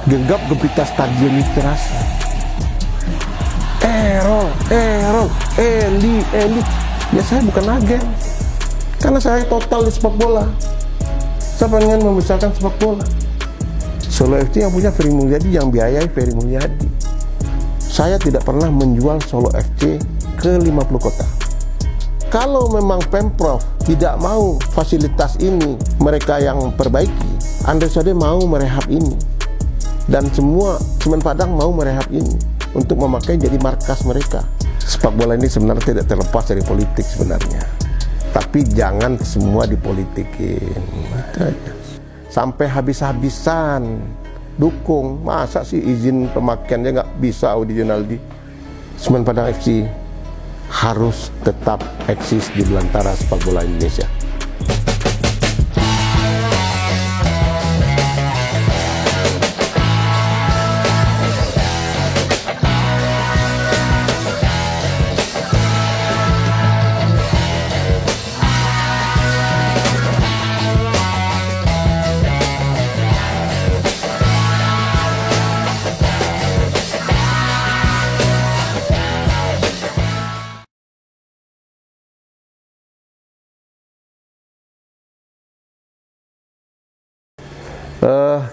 Genggam gempita stadion itu terasa. Errol, Eli. Ya saya bukan agen, karena saya total di sepak bola. Saya pengen membesarkan sepak bola. Solo FC yang punya Ferry Mulyadi, yang biayai Ferry Mulyadi. Saya tidak pernah menjual Solo FC ke 50 kota. Kalau memang Pemprov tidak mau fasilitas ini, mereka yang perbaiki, Andre Sode mau merehab ini, dan semua Semen Padang mau merehab ini untuk memakai jadi markas mereka. Sepak bola ini sebenarnya tidak terlepas dari politik sebenarnya, tapi jangan semua dipolitikin. Sampai habis-habisan dukung, masa sih izin pemakaiannya nggak bisa original di Semen Padang FC harus tetap eksis di belantara sepak bola Indonesia.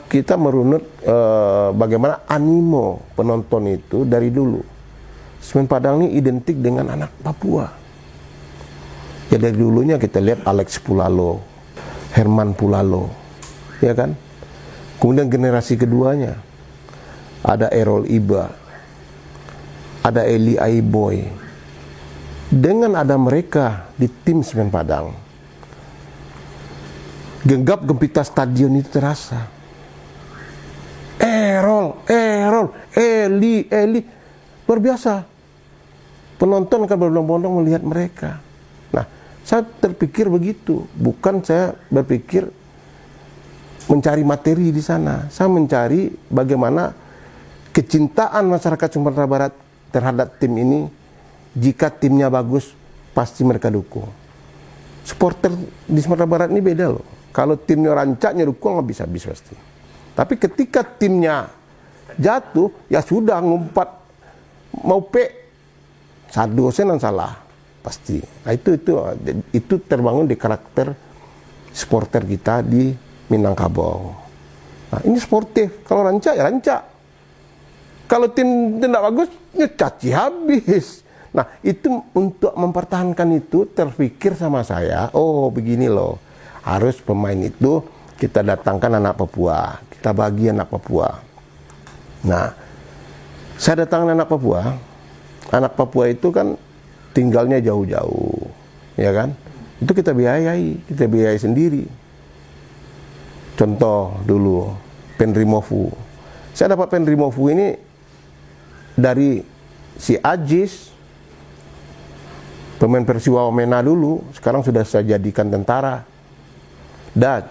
Kita merunut bagaimana animo penonton itu dari dulu. Semen Padang ini identik dengan anak Papua. Ya dari dulunya kita lihat Alex Pulalo, Herman Pulalo, ya kan? Kemudian generasi keduanya ada Errol Iba, ada Eli Aiboy. Dengan ada mereka di tim Semen Padang, genggam gempita stadion itu terasa. Errol, Eli, luar biasa. Penonton akan berbondong-bondong melihat mereka. Nah, saya terpikir begitu. Bukan saya berpikir mencari materi di sana. Saya mencari bagaimana kecintaan masyarakat Sumatera Barat terhadap tim ini. Jika timnya bagus, pasti mereka dukung. Supporter di Sumatera Barat ini beda loh. Kalau timnya rancaknya dukung habis pasti. Tapi ketika timnya jatuh, ya sudah ngumpat mau satu dosen yang salah pasti. Nah, itu terbangun di karakter supporter kita di Minangkabau. Nah, ini sportif. Kalau rancak ya rancak. Kalau tim tidak bagus, ya caci habis. Nah, itu untuk mempertahankan itu terpikir sama saya, oh begini loh. Harus pemain itu kita datangkan anak Papua, kita bagi anak Papua. Nah, saya datangkan anak Papua itu kan tinggalnya jauh-jauh, ya kan? Itu kita biayai sendiri. Contoh dulu, Penrimofu. Saya dapat Penrimofu ini dari si Ajis, pemain Persiwa Wamena dulu, sekarang sudah saya jadikan tentara. Dan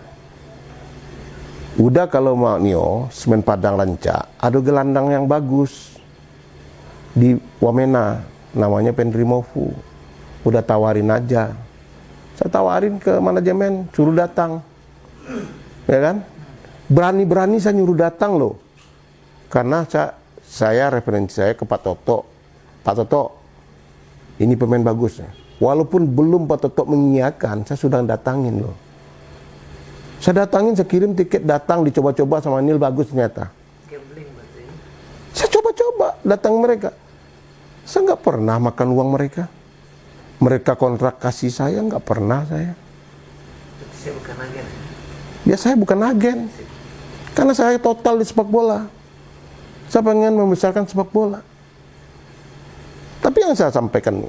udah kalau mau Nio, Semen Padang rancak, ada gelandang yang bagus di Wamena, namanya Penrimofu. Udah tawarin aja. Saya tawarin ke manajemen, suruh datang. Ya kan? Berani-berani saya nyuruh datang loh. Karena saya referensi saya ke Pak Toto. Pak Toto, ini pemain bagus. Walaupun belum Pak Toto mengiyakan, saya sudah datangin loh. Saya datangin, saya kirim tiket datang, dicoba-coba sama Nil, bagus ternyata. Gambling berarti. Saya coba-coba datang mereka. Saya nggak pernah makan uang mereka. Mereka kontrak kasih saya, nggak pernah saya. Berarti saya bukan agen. Ya saya bukan agen. Karena saya total di sepak bola. Saya pengen membesarkan sepak bola. Tapi yang saya sampaikan,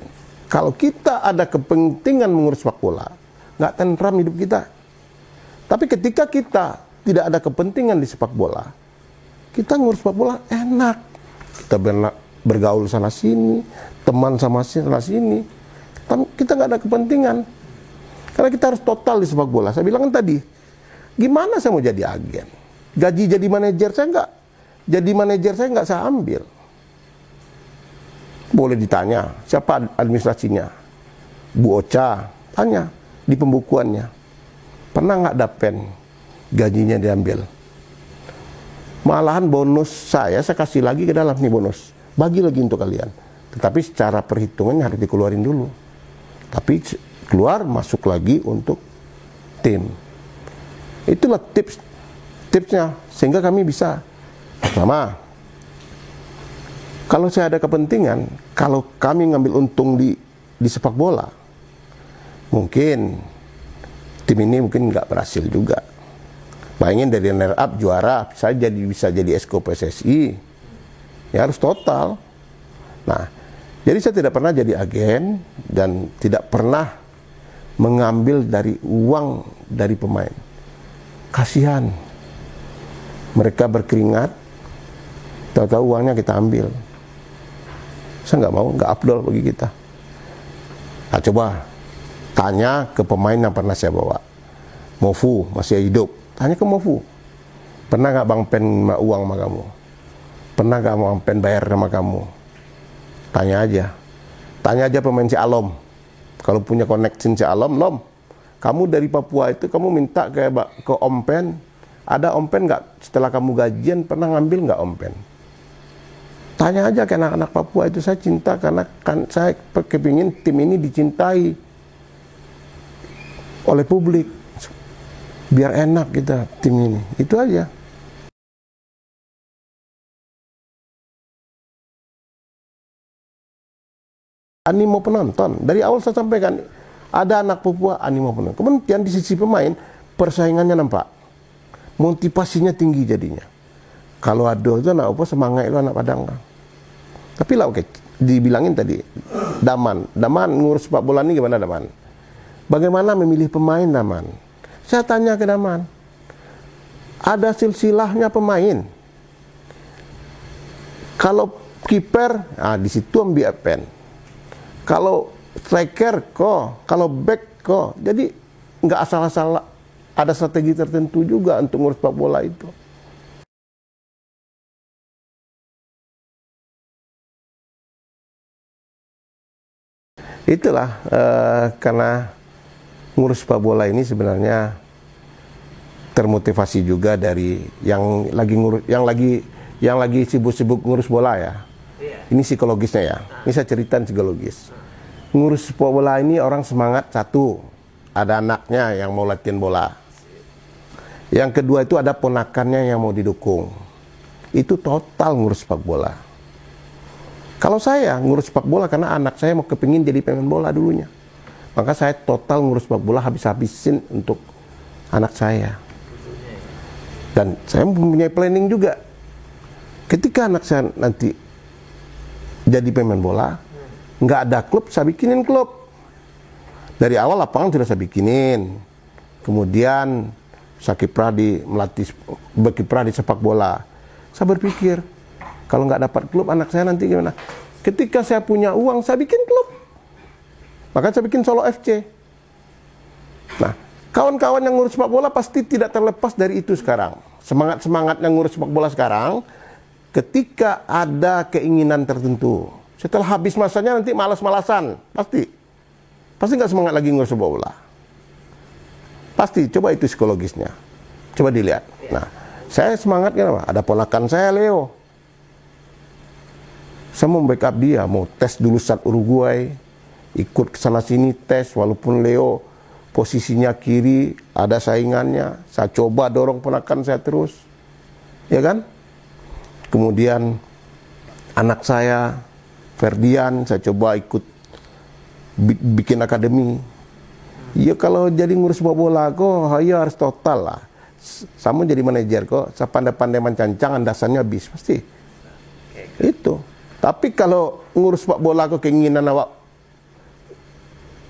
kalau kita ada kepentingan mengurus sepak bola, nggak tentram hidup kita. Tapi ketika kita tidak ada kepentingan di sepak bola, kita ngurus sepak bola enak. Kita bergaul sana sini, teman sama sana sini. Tapi kita nggak ada kepentingan. Karena kita harus total di sepak bola. Saya bilang kan tadi, gimana saya mau jadi agen? Gaji jadi manajer saya nggak. Jadi manajer saya nggak saya ambil. Boleh ditanya, siapa administrasinya? Bu Ocha, tanya di pembukuannya. Pernah nggak dapen gajinya diambil? Malahan bonus saya kasih lagi ke dalam nih bonus. Bagi lagi untuk kalian. Tetapi secara perhitungannya harus dikeluarin dulu. Tapi keluar masuk lagi untuk tim. Itulah tipsnya sehingga kami bisa pertama, kalau saya ada kepentingan, kalau kami ngambil untung di sepak bola, mungkin tim ini mungkin nggak berhasil juga. Bayangin dari runner up juara, saya bisa jadi esko PSSI, ya harus total. Nah, jadi saya tidak pernah jadi agen dan tidak pernah mengambil dari uang dari pemain. Kasihan, mereka berkeringat, tahu-tahu uangnya kita ambil. Saya nggak mau, nggak afdol bagi kita. Nah, coba tanya ke pemain yang pernah saya bawa. Mofu masih hidup, tanya ke Mofu, pernah nggak Bang Pen uang sama kamu? Pernah nggak Bang Pen bayar sama kamu? Tanya aja pemain si Alom. Kalau punya connection si Alom, Lom, kamu dari Papua itu kamu minta ke Om Pen, ada Om Pen nggak setelah kamu gajian pernah ngambil nggak Om Pen? Tanya aja ke anak-anak Papua itu. Saya cinta karena kan saya kepingin tim ini dicintai oleh publik, biar enak kita tim ini. Itu aja. Animo penonton dari awal saya sampaikan, ada anak Papua animo penonton. Kemudian di sisi pemain persaingannya nampak, motivasinya tinggi jadinya. Kalau ada itu anak apa semangat itu anak Padang kan. Tapi lah oke, dibilangin tadi Daman ngurus sepak bola ini gimana Daman? Bagaimana memilih pemain Daman? Saya tanya ke Daman, ada silsilahnya pemain. Kalau kiper, di situ ambil pen. Kalau striker kok, kalau back kok. Jadi nggak asal-asal, ada strategi tertentu juga untuk ngurus sepak bola itu. Itulah karena ngurus sepak bola ini sebenarnya termotivasi juga dari yang lagi sibuk-sibuk ngurus bola ya. Ini psikologisnya ya. Ini saya ceritain psikologis. Ngurus sepak bola ini orang semangat satu, ada anaknya yang mau latihan bola. Yang kedua itu ada ponakannya yang mau didukung. Itu total ngurus sepak bola. Kalau saya ngurus sepak bola karena anak saya mau kepingin jadi pemain bola dulunya. Maka saya total ngurus sepak bola habis-habisin untuk anak saya. Dan saya mempunyai planning juga. Ketika anak saya nanti jadi pemain bola, nggak ada klub, saya bikinin klub. Dari awal lapangan sudah saya bikinin. Kemudian saya berkiprah di sepak bola. Saya berpikir, kalau nggak dapat klub anak saya nanti gimana? Ketika saya punya uang, saya bikin klub. Maka saya bikin Solo FC. Nah, kawan-kawan yang ngurus sepak bola pasti tidak terlepas dari itu sekarang. Semangat-semangat yang ngurus sepak bola sekarang, ketika ada keinginan tertentu, setelah habis masanya nanti malas-malasan. Pasti nggak semangat lagi ngurus sepak bola. Pasti, coba itu psikologisnya. Coba dilihat. Nah, saya semangat kenapa? Ada ponakan saya, Leo. Saya mau backup dia, mau tes dulu saat Uruguay, ikut kesana sini tes, walaupun Leo posisinya kiri, ada saingannya, saya coba dorong ponakan saya terus, ya kan? Kemudian anak saya, Ferdian, saya coba ikut bikin akademi. Ya kalau jadi ngurus sepak bola kok, ya harus total lah. Sama jadi manajer kok, saya pandai-pandai mencancangan dasarnya habis, pasti. Itu. Tapi kalau ngurus sepak bola kok keinginan awak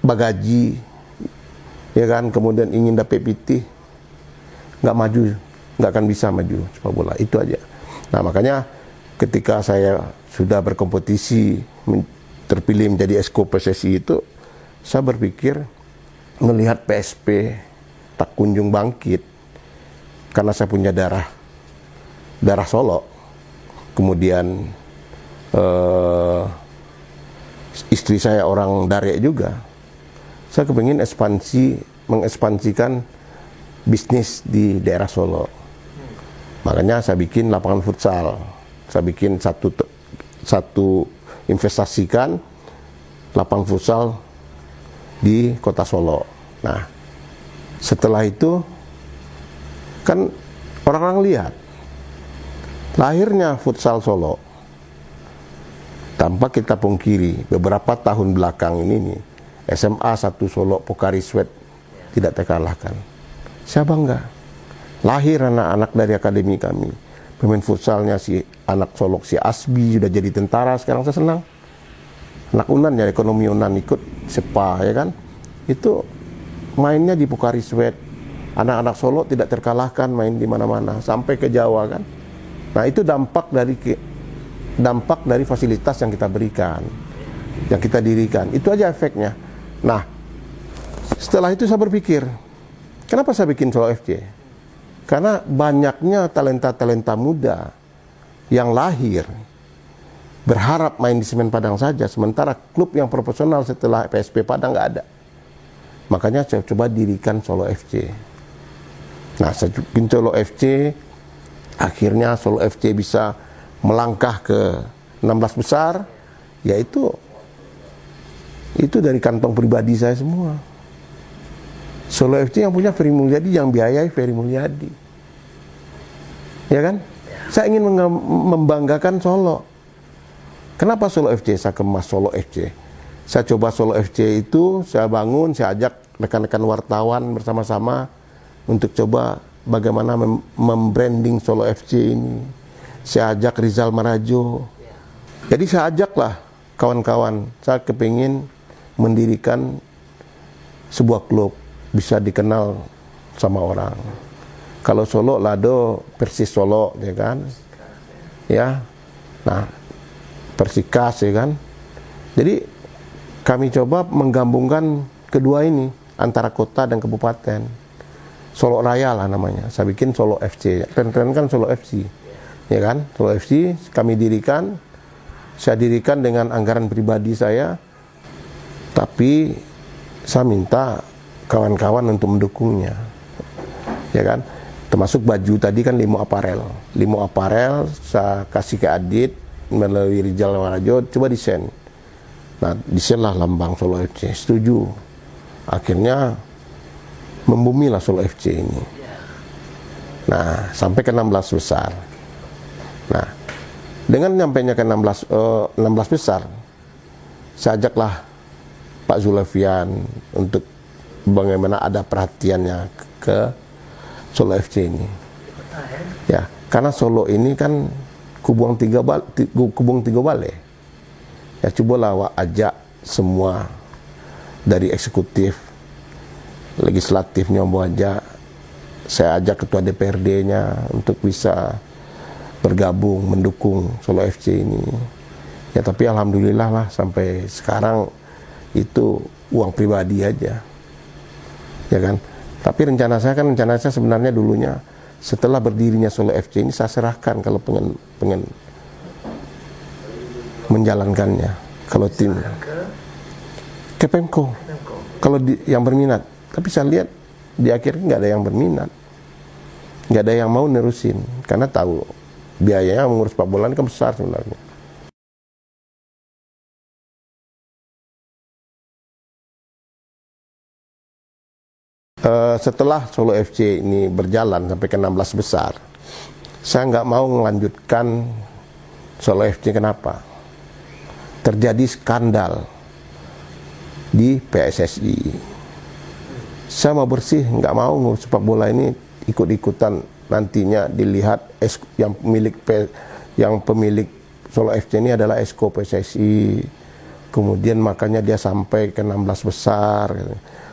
bagaji, ya kan, kemudian ingin dapat PT, nggak maju, nggak akan bisa maju sepak bola, itu aja. Nah makanya ketika saya sudah berkompetisi, terpilih menjadi esko PSSI itu, saya berpikir melihat PSP tak kunjung bangkit, karena saya punya darah Solo, kemudian istri saya orang Darek juga. Saya kepingin mengekspansikan bisnis di daerah Solo. Makanya saya bikin lapangan futsal. Saya bikin satu investasikan lapangan futsal di kota Solo. Nah, setelah itu kan orang-orang lihat lahirnya futsal Solo. Tanpa kita pungkiri, beberapa tahun belakang ini nih, SMA 1 Solo Pocari Sweat tidak terkalahkan. Saya bangga. Lahir anak-anak dari akademi kami. Pemain futsalnya si anak Solo, si Asbi sudah jadi tentara, sekarang saya senang. Anak Unan ya, ekonomi Unan ikut Sepa ya kan. Itu mainnya di Pocari Sweat. Anak-anak Solo tidak terkalahkan, main di mana-mana sampai ke Jawa kan. Nah, itu dampak dari fasilitas yang kita berikan, yang kita dirikan. Itu aja efeknya. Nah, setelah itu saya berpikir, kenapa saya bikin Solo FC? Karena banyaknya talenta-talenta muda yang lahir berharap main di Semen Padang saja, sementara klub yang profesional setelah PSP Padang nggak ada. Makanya saya coba dirikan Solo FC. Nah, saya bikin Solo FC, akhirnya Solo FC bisa melangkah ke 16 besar, yaitu itu dari kantong pribadi saya semua. Solo FC yang punya Ferry Mulyadi, yang biayai Ferry Mulyadi, ya kan? Saya ingin membanggakan Solo. Kenapa Solo FC? Saya kemas Solo FC. Saya coba Solo FC itu, saya bangun, saya ajak rekan-rekan wartawan bersama-sama untuk coba bagaimana membranding Solo FC ini. Saya ajak Rizal Marajo. Jadi saya ajaklah kawan-kawan, saya kepingin mendirikan sebuah klub bisa dikenal sama orang. Kalau Solo, Lado, Persis Solo, ya kan? Ya, nah, Persikas, ya kan? Jadi kami coba menggabungkan kedua ini antara kota dan kabupaten. Solo Raya lah namanya. Saya bikin Solo FC. Keren-keren kan Solo FC, ya kan? Solo FC kami dirikan. Saya dirikan dengan anggaran pribadi saya, tapi saya minta kawan-kawan untuk mendukungnya, ya kan? Termasuk baju tadi kan Limo Apparel saya kasih ke Adit melalui Rizal Marajo, coba desain. Nah, desainlah lambang Solo FC, setuju. Akhirnya membumilah Solo FC ini. Nah, sampai ke 16 besar. Nah, dengan nyampainya ke 16 besar, saya ajaklah Pak Zulfian untuk bagaimana ada perhatiannya ke Solo FC ini. Ya, karena Solo ini kan kubung tiga bale. Ya, cobalah ajak semua dari eksekutif, legislatifnya mau ajak. Saya ajak ketua DPRD-nya untuk bisa bergabung mendukung Solo FC ini. Ya, tapi alhamdulillah lah sampai sekarang itu uang pribadi aja, ya kan. Tapi rencana saya sebenarnya dulunya setelah berdirinya Solo FC ini saya serahkan kalau pengen menjalankannya, kalau tim ke Pemko, kalau yang berminat. Tapi saya lihat di akhirnya nggak ada yang berminat, nggak ada yang mau nerusin karena tahu biayanya mengurus sepak bola ini kan besar sebenarnya. Setelah Solo FC ini berjalan sampai ke 16 besar, saya nggak mau melanjutkan Solo FC. Kenapa? Terjadi skandal di PSSI. Saya mau bersih, nggak mau sepak bola ini ikut-ikutan nantinya dilihat yang pemilik Solo FC ini adalah Esko PSSI. Kemudian makanya dia sampai ke 16 besar.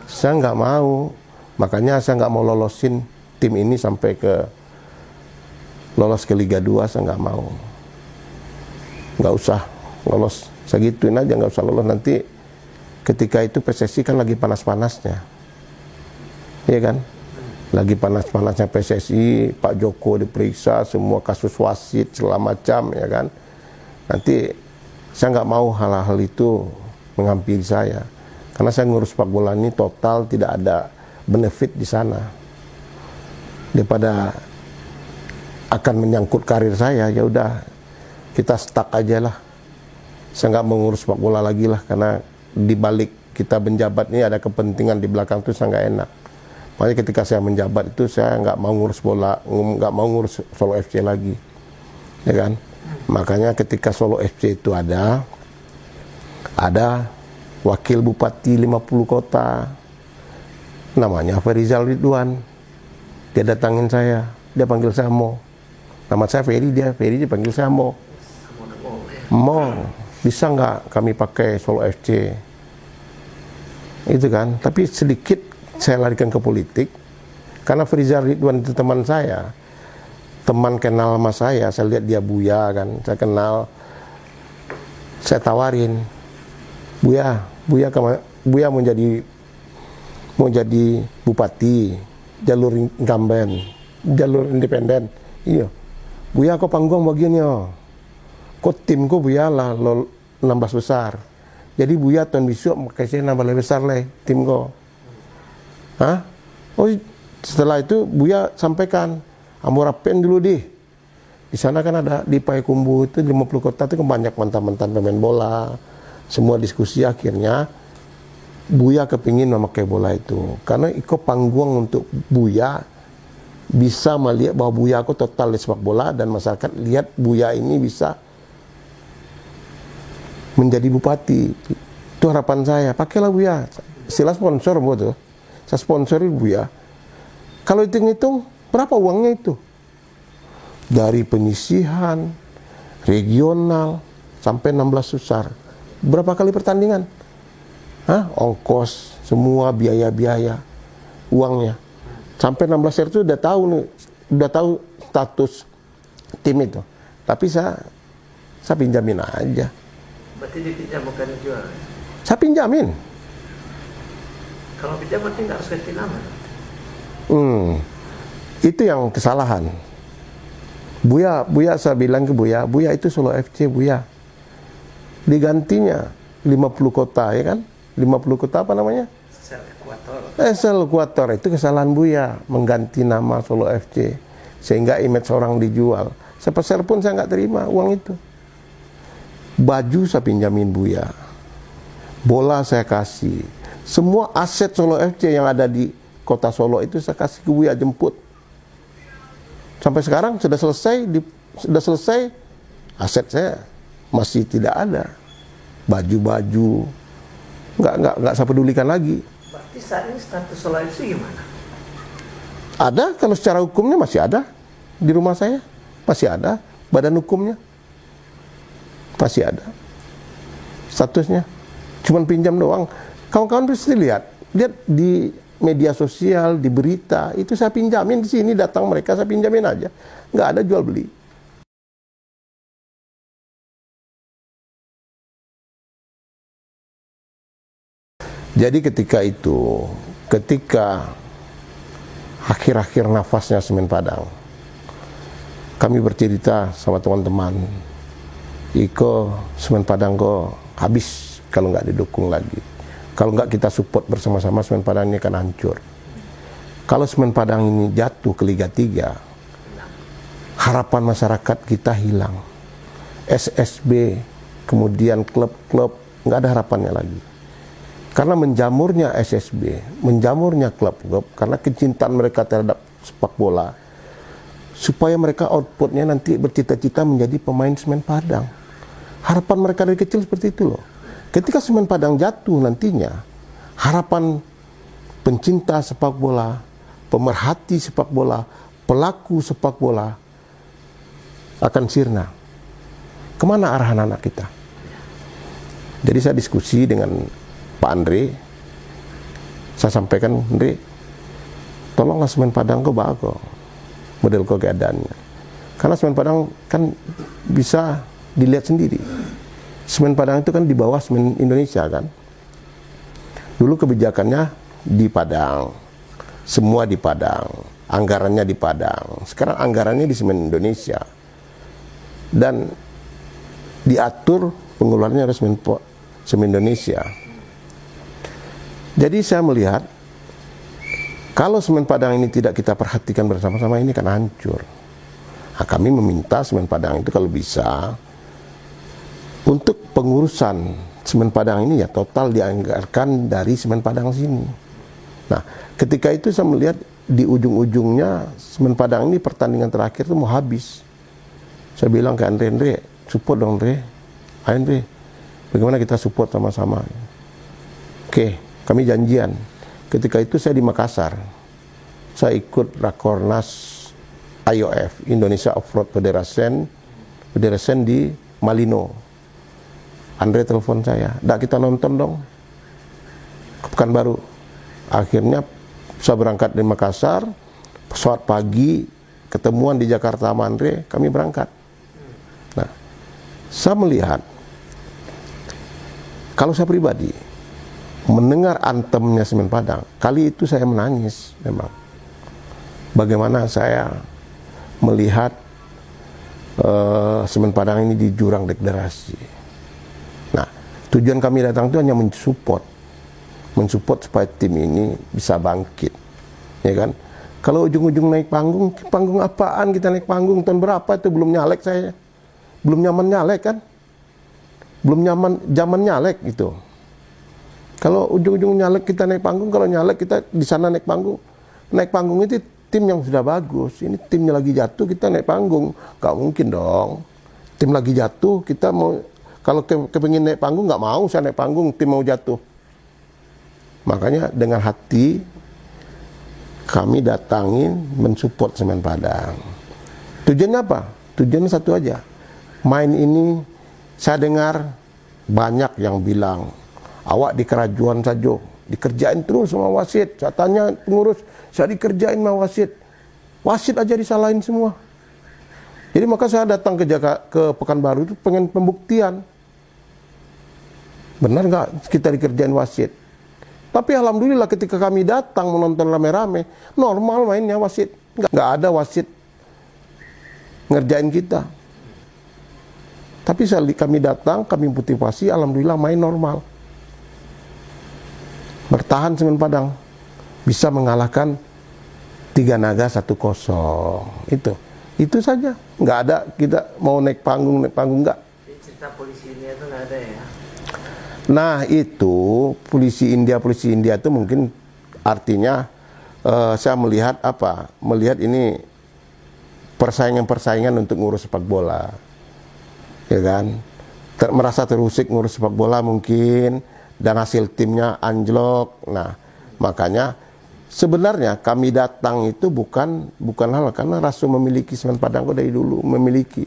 Saya nggak mau. Makanya saya nggak mau lolosin tim ini sampai lolos ke Liga 2, saya nggak mau. Nggak usah lolos, segituin aja, nggak usah lolos. Nanti ketika itu PSSI kan lagi panas-panasnya, iya kan? Lagi panas-panasnya PSSI, Pak Joko diperiksa, semua kasus wasit segala macam, ya kan? Nanti saya nggak mau hal-hal itu menghampiri saya, karena saya ngurus sepak bola ini total tidak ada benefit di sana. Daripada akan menyangkut karir saya, ya udah kita stuck aja lah. Saya nggak mengurus sepak bola lagi lah, karena di balik kita menjabat ini ada kepentingan di belakang itu saya nggak enak. Makanya ketika saya menjabat itu saya nggak mau ngurus bola, nggak mau ngurus Solo FC lagi, ya kan? Makanya ketika Solo FC itu ada wakil bupati 50 kota, namanya Ferizal Ridwan. Dia datangin saya, dia panggil saya Mo. Nama saya Ferry, dia panggil saya Mo. Mo, bisa nggak kami pakai Solo FC? Itu kan, tapi sedikit saya larikan ke politik, karena Ferizal Ridwan itu teman saya, teman kenal sama saya lihat dia Buya kan, saya kenal, saya tawarin, Buya mau jadi bupati, jalur incumbent, jalur independen, iya, Buya kok panggung bagian yo, kok timku Buya lah lo 16 besar. Jadi Buya tahun besok pakai saya nambah lebih besar lah tim ko. Hah? Oh, setelah itu Buya sampaikan, Amurapen dulu di sana kan ada di Payakumbuh itu 50 kota itu banyak mantan-mantan pemain bola. Semua diskusi akhirnya Buya kepingin memakai bola itu. Karena ikut panggung untuk Buya bisa melihat bahwa Buya aku total di sepak bola dan masyarakat lihat Buya ini bisa menjadi bupati. Itu harapan saya. Pakailah Buya. Sila sponsor tuh. Saya sponsori Buya. Kalau hitung-hitung berapa uangnya itu? Dari penyisihan, regional sampai 16 besar. Berapa kali pertandingan? Hah? Ongkos, semua biaya-biaya uangnya. Sampai 16 besar itu udah tahu status tim itu. Tapi saya pinjamin aja. Berarti dipinjam bukan dijual? Saya pinjamin. Kalau pinjam berarti nggak harus ganti nama? Itu yang kesalahan. Buya saya bilang ke Buya itu Solo FC Buya. Digantinya 50 kota ya kan? 50 kota apa namanya? Sel Ekuator. Sel Ekuator, itu kesalahan Buya mengganti nama Solo FC sehingga image orang dijual. Sepeser pun saya nggak terima uang itu. Baju saya pinjamin Buya, bola saya kasih, semua aset Solo FC yang ada di kota Solo itu saya kasih ke Buya, jemput. Sampai sekarang sudah selesai, aset saya masih tidak ada. Baju-baju nggak saya pedulikan lagi. Berarti saat ini status Solo FC gimana? Ada, kalau secara hukumnya masih ada di rumah saya, masih ada badan hukumnya. Masih ada statusnya, cuman pinjam doang. Kawan-kawan pasti lihat di media sosial, di berita, itu saya pinjamin di sini, datang mereka saya pinjamin aja, nggak ada jual beli. Jadi ketika akhir-akhir nafasnya Semen Padang, kami bercerita sama teman-teman, Iko Semen Padang kok habis kalau nggak didukung lagi. Kalau nggak kita support bersama-sama, Semen Padang ini akan hancur. Kalau Semen Padang ini jatuh ke Liga 3, harapan masyarakat kita hilang. SSB, kemudian klub-klub, nggak ada harapannya lagi. Karena menjamurnya SSB, menjamurnya klub-klub, karena kecintaan mereka terhadap sepak bola, supaya mereka outputnya nanti bercita-cita menjadi pemain Semen Padang. Harapan mereka dari kecil seperti itu loh. Ketika Semen Padang jatuh nantinya, harapan pencinta sepak bola, pemerhati sepak bola, pelaku sepak bola akan sirna. Kemana arah anak kita? Jadi saya diskusi dengan Pak Andre, saya sampaikan, Andre, tolonglah Semen Padang kok bagus model keadaannya. Karena Semen Padang kan bisa dilihat sendiri. Semen Padang itu kan di bawah Semen Indonesia kan. Dulu kebijakannya di Padang, semua di Padang, anggarannya di Padang. Sekarang anggarannya di Semen Indonesia. Dan diatur pengeluarannya oleh Semen Indonesia. Jadi saya melihat, kalau Semen Padang ini tidak kita perhatikan bersama-sama, ini kan hancur. Nah, kami meminta Semen Padang itu kalau bisa untuk pengurusan Semen Padang ini ya total dianggarkan dari Semen Padang sini. Nah, ketika itu saya melihat di ujung-ujungnya Semen Padang ini pertandingan terakhir itu mau habis. Saya bilang ke Andre, support dong Andre, bagaimana kita support sama-sama. Oke, kami janjian. Ketika itu saya di Makassar, saya ikut Rakornas IOF, Indonesia Off-Road Federation di Malino. Andre telepon saya, kita nonton dong ke Pekanbaru. Akhirnya saya berangkat dari Makassar, pesawat pagi, ketemuan di Jakarta sama Andre, kami berangkat. Nah, saya melihat, kalau saya pribadi mendengar antemnya Semen Padang, kali itu saya menangis memang. Bagaimana saya melihat Semen Padang ini di jurang degradasi. Nah, tujuan kami datang itu hanya mensupport supaya tim ini bisa bangkit, ya kan? Kalau ujung-ujung naik panggung apaan kita naik panggung tahun berapa itu belum nyalek saya, belum nyaman nyalek kan, belum zaman nyalek itu. Kalau ujung-ujung nyalek kita naik panggung, kalau nyalek kita di sana naik panggung itu tim yang sudah bagus. Ini timnya lagi jatuh kita naik panggung, gak mungkin dong. Tim lagi jatuh kita mau, kalau kepengin naik panggung gak mau saya naik panggung, tim mau jatuh. Makanya dengan hati kami datangin mensupport Semen Padang. Tujuannya apa? Tujuannya satu aja. Main ini saya dengar banyak yang bilang, awak di kerajuan saja, dikerjain terus sama wasit. Saya tanya pengurus, saya dikerjain sama wasit. Wasit aja disalahin semua. Jadi maka saya datang ke Pekanbaru itu pengen pembuktian. Benar nggak kita dikerjain wasit? Tapi alhamdulillah ketika kami datang menonton rame-rame, normal mainnya wasit. Nggak ada wasit ngerjain kita. Tapi kami datang, kami motivasi, alhamdulillah main normal. Bertahan Semen Padang. Bisa mengalahkan 3 Naga 1-0. Itu saja. Nggak ada kita mau naik panggung nggak. Cerita polisi ini itu nggak ada ya? Nah itu polisi India itu mungkin artinya saya melihat apa? Melihat ini persaingan untuk ngurus sepak bola, ya kan? Merasa terusik ngurus sepak bola mungkin dan hasil timnya anjlok. Nah makanya sebenarnya kami datang itu bukan hal karena Rasul memiliki Semen Padang dari dulu memiliki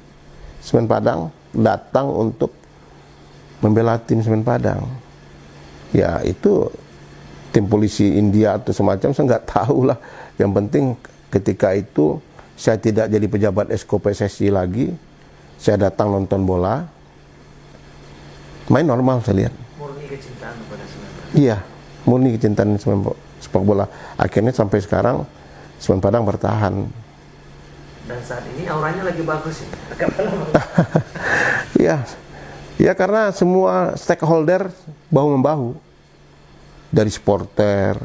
Semen Padang datang untuk membela tim Semen Padang. Ya itu tim polisi India atau semacam saya nggak tahu lah. Yang penting ketika itu saya tidak jadi pejabat Esko PSSI lagi. Saya datang nonton bola, main normal saya lihat. Murni kecintaan kepada Semen Padang. Iya, murni kecintaan sepak bola. Akhirnya sampai sekarang Semen Padang bertahan. Dan saat ini auranya lagi bagus ya. Iya. Ya karena semua stakeholder bahu-membahu. Dari supporter,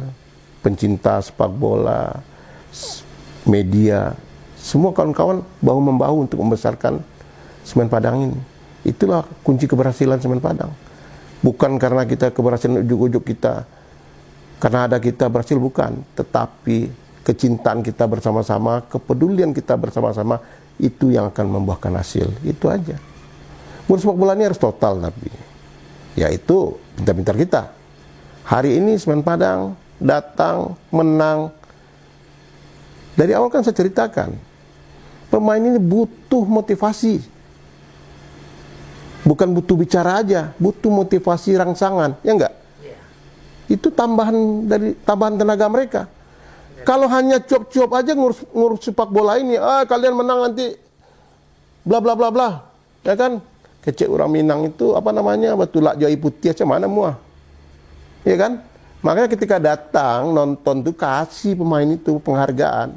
pencinta sepak bola, media, semua kawan-kawan bahu-membahu untuk membesarkan Semen Padang ini. Itulah kunci keberhasilan Semen Padang. Bukan karena kita keberhasilan ujuk-ujuk kita, karena ada kita berhasil, bukan. Tetapi kecintaan kita bersama-sama, kepedulian kita bersama-sama, itu yang akan membuahkan hasil. Itu aja. Ngurus sepak bola ini harus total, tapi yaitu pintar-pintar kita. Hari ini Semen Padang datang menang. Dari awal kan saya ceritakan, pemain ini butuh motivasi, bukan butuh bicara aja, butuh motivasi rangsangan, ya enggak? Itu tambahan tenaga mereka. Kalau hanya cuap-cuap aja ngurus sepak bola ini, kalian menang nanti bla bla bla bla, ya kan? Kecek orang Minang itu apa namanya, batulak jai putih macam mana muah, ya kan? Makanya ketika datang nonton tuh kasih pemain itu penghargaan.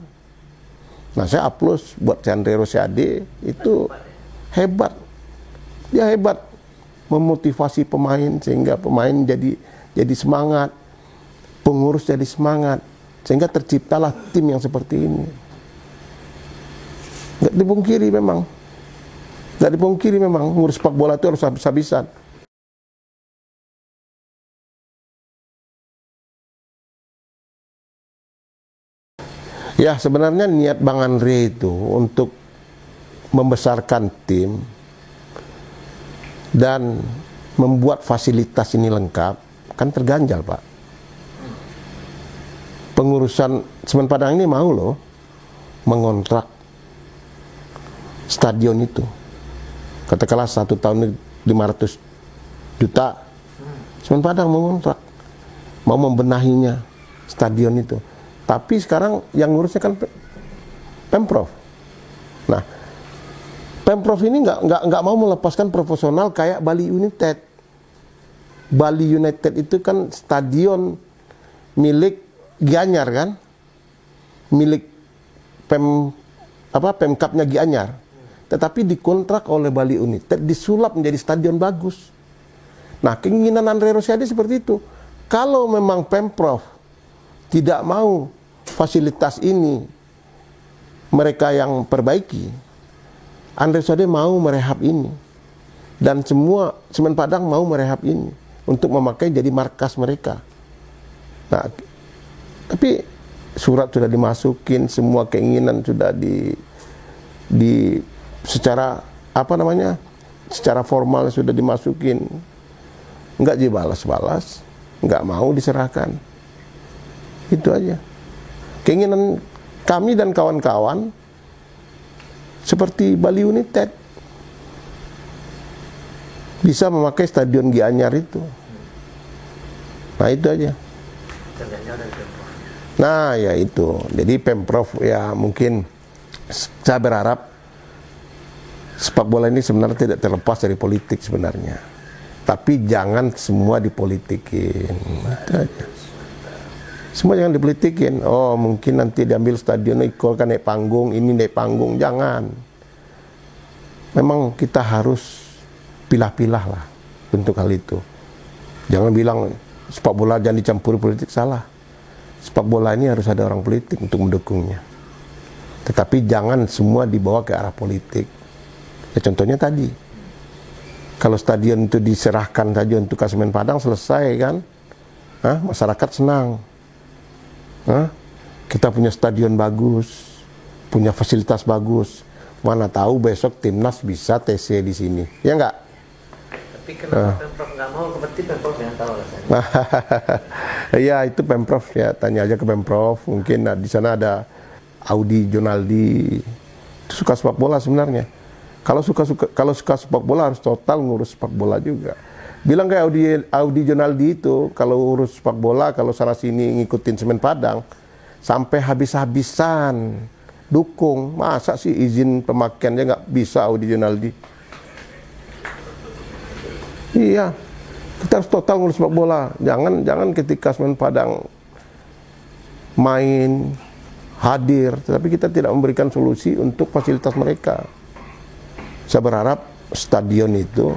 Nah saya aplaus buat Chandre Rosiade, itu hebat, dia hebat memotivasi pemain sehingga pemain jadi semangat, pengurus jadi semangat, sehingga terciptalah tim yang seperti ini. Nggak dipungkiri memang. Nggak dipungkiri memang, ngurus sepak bola itu harus habis-habisan. Ya, sebenarnya niat Bang Andre itu untuk membesarkan tim dan membuat fasilitas ini lengkap, kan terganjal, Pak. Pengurusan Semen Padang ini mau loh mengontrak stadion itu. Katakanlah 1 tahun 500 juta. Semen Padang mengontrak, mau membenahinya stadion itu. Tapi sekarang yang ngurusnya kan Pemprov. Nah, Pemprov ini nggak mau melepaskan profesional kayak Bali United. Bali United itu kan stadion milik Gianyar kan, milik Pemkapnya Gianyar. Tetapi dikontrak oleh Bali United, disulap menjadi stadion bagus. Nah, keinginan Andre Rosiade seperti itu. Kalau memang Pemprov tidak mau fasilitas ini mereka yang perbaiki, Andre Rosiade mau merehab ini, dan semua Semen Padang mau merehab ini untuk memakai jadi markas mereka. Nah, tapi surat sudah dimasukin, semua keinginan sudah di secara secara formal sudah dimasukin, nggak dibalas-balas, nggak mau diserahkan. Itu aja. Keinginan kami dan kawan-kawan seperti Bali United bisa memakai stadion Gianyar itu. Nah, itu aja. Nah, ya itu. Jadi Pemprov ya mungkin saya berharap sepak bola ini sebenarnya tidak terlepas dari politik sebenarnya. Tapi jangan semua dipolitikin. Itu aja. Semua jangan dipolitikin. Oh, mungkin nanti diambil stadion, ikut kan naik panggung, ini naik panggung. Jangan. Memang kita harus pilah-pilah lah untuk hal itu. Jangan bilang sepak bola jangan dicampuri politik, salah. Sepak bola ini harus ada orang politik untuk mendukungnya. Tetapi jangan semua dibawa ke arah politik. Ya contohnya tadi, kalau stadion itu diserahkan saja untuk Semen Padang, selesai kan? Masyarakat senang. Kita punya stadion bagus, punya fasilitas bagus. Mana tahu besok timnas bisa TC di sini, ya enggak? Tapi kenapa Pemprov nggak mau? Berarti Pemprov yang tahu alasannya. Ya itu Pemprov ya, tanya aja ke Pemprov. Mungkin di sana ada Audi Jonaldi, itu suka sepak bola sebenarnya. Kalau suka sepak bola harus total ngurus sepak bola juga. Bilang kayak Audi Jonaldi itu, kalau urus sepak bola, kalau sana sini ngikutin Semen Padang, sampai habis-habisan dukung. Masa sih izin pemakaiannya nggak bisa Audi Jonaldi? Iya, kita harus total ngurus sepak bola. Jangan ketika Semen Padang main, hadir, tetapi kita tidak memberikan solusi untuk fasilitas mereka. Saya berharap stadion itu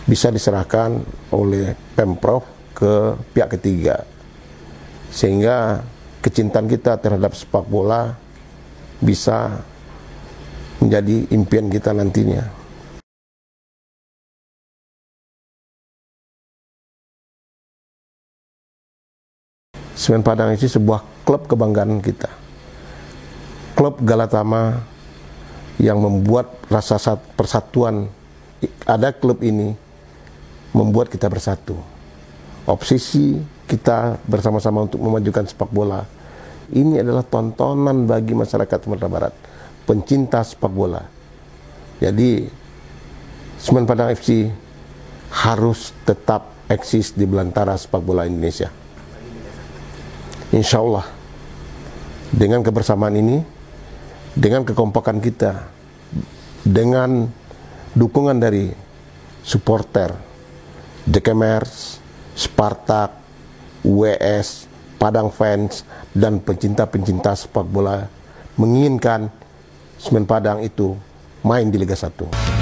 bisa diserahkan oleh Pemprov ke pihak ketiga, sehingga kecintaan kita terhadap sepak bola bisa menjadi impian kita nantinya. Semen Padang itu sebuah klub kebanggaan kita, klub Galatama yang membuat rasa persatuan. Ada klub ini membuat kita bersatu. Obsesi kita bersama-sama untuk memajukan sepak bola ini adalah tontonan bagi masyarakat Sumatera Barat, pencinta sepak bola. Jadi Semen Padang FC harus tetap eksis di belantara sepak bola Indonesia. Insya Allah dengan kebersamaan ini, dengan kekompakan kita, dengan dukungan dari supporter Dekemers, Spartak, WS, Padang Fans, dan pencinta-pencinta sepak bola menginginkan Semen Padang itu main di Liga 1.